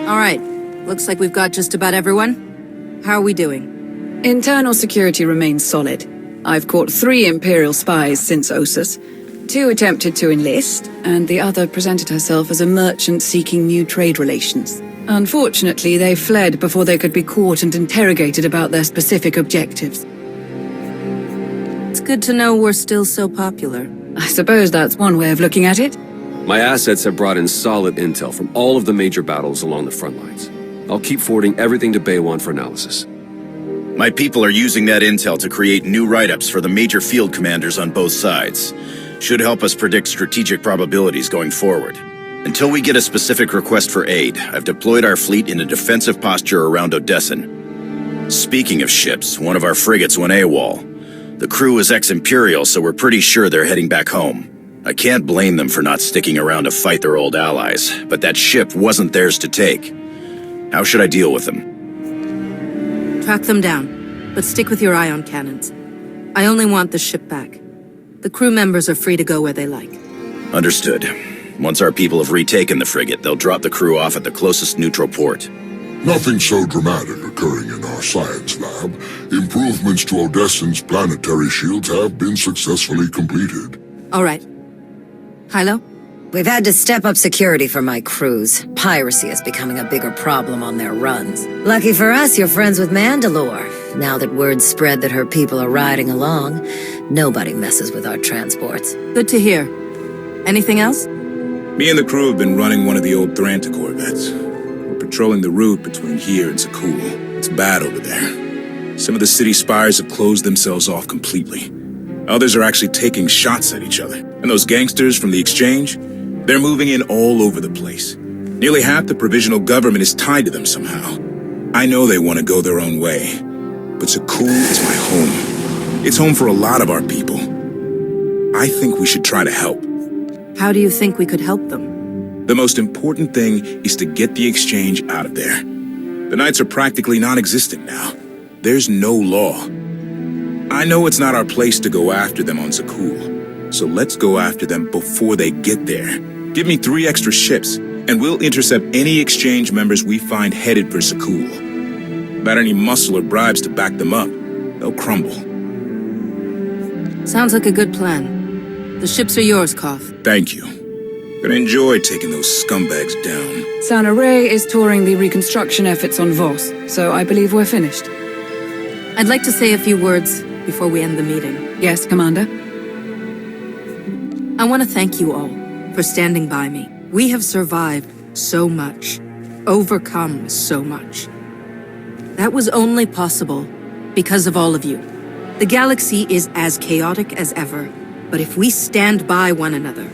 All right. Looks like we've got just about everyone. How are we doing? Internal security remains solid. I've caught 3 Imperial spies since Ossus. 2 attempted to enlist, and the other presented herself as a merchant seeking new trade relations. Unfortunately, they fled before they could be caught and interrogated about their specific objectives. It's good to know we're still so popular. I suppose that's one way of looking at it. My assets have brought in solid intel from all of the major battles along the front lines. I'll keep forwarding everything to Baywan for analysis. My people are using that intel to create new write-ups for the major field commanders on both sides. Should help us predict strategic probabilities going forward. Until we get a specific request for aid, I've deployed our fleet in a defensive posture around Odessen. Speaking of ships, one of our frigates went AWOL. The crew is ex-Imperial, so we're pretty sure they're heading back home. I can't blame them for not sticking around to fight their old allies, but that ship wasn't theirs to take. How should I deal with them? Track them down, but stick with your ion cannons. I only want the ship back. The crew members are free to go where they like. Understood. Once our people have retaken the frigate, they'll drop the crew off at the closest neutral port. Nothing so dramatic occurring in our science lab. Improvements to Odessen's planetary shields have been successfully completed. All right. Hilo? We've had to step up security for my crews. Piracy is becoming a bigger problem on their runs. Lucky for us, you're friends with Mandalore. Now that word's spread that her people are riding along, nobody messes with our transports. Good to hear. Anything else? Me and the crew have been running one of the old Thranta corvettes. We're patrolling the route between here and Sakul. It's bad over there. Some of the city spires have closed themselves off completely. Others are actually taking shots at each other. And those gangsters from the exchange, they're moving in all over the place. Nearly half the provisional government is tied to them somehow. I know they want to go their own way, but Sakul is my home. It's home for a lot of our people. I think we should try to help. How do you think we could help them? The most important thing is to get the exchange out of there. The Knights are practically non-existent now. There's no law. I know it's not our place to go after them on Sakul, so let's go after them before they get there. Give me 3 extra ships, and we'll intercept any exchange members we find headed for Sakul. Without any muscle or bribes to back them up, they'll crumble. Sounds like a good plan. The ships are yours, Koth. Thank you. Gonna enjoy taking those scumbags down. Sana Ray is touring the reconstruction efforts on Voss, so I believe we're finished. I'd like to say a few words before we end the meeting. Yes, Commander? I want to thank you all for standing by me. We have survived so much, overcome so much. That was only possible because of all of you. The galaxy is as chaotic as ever, but if we stand by one another,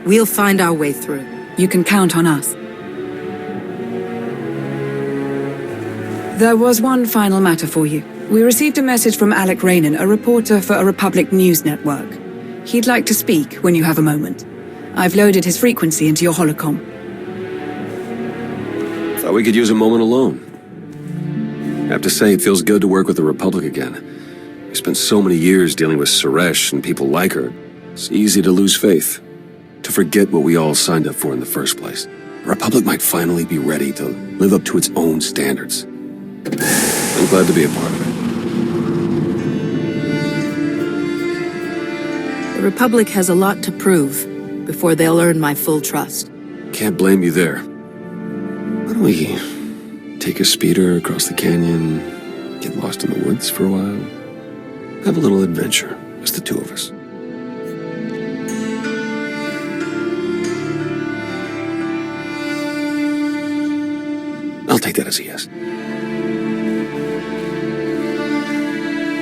we'll find our way through. You can count on us. There was one final matter for you. We received a message from Alec Raynon, a reporter for a Republic news network. He'd like to speak when you have a moment. I've loaded his frequency into your holocom. Thought we could use a moment alone. I have to say, it feels good to work with the Republic again. We spent so many years dealing with Suresh and people like her. It's easy to lose faith, to forget what we all signed up for in the first place. The Republic might finally be ready to live up to its own standards. I'm glad to be a part of it. The Republic has a lot to prove before they'll earn my full trust. Can't blame you there. Why don't we take a speeder across the canyon, get lost in the woods for a while, have a little adventure, just the 2 of us. I'll take that as a yes.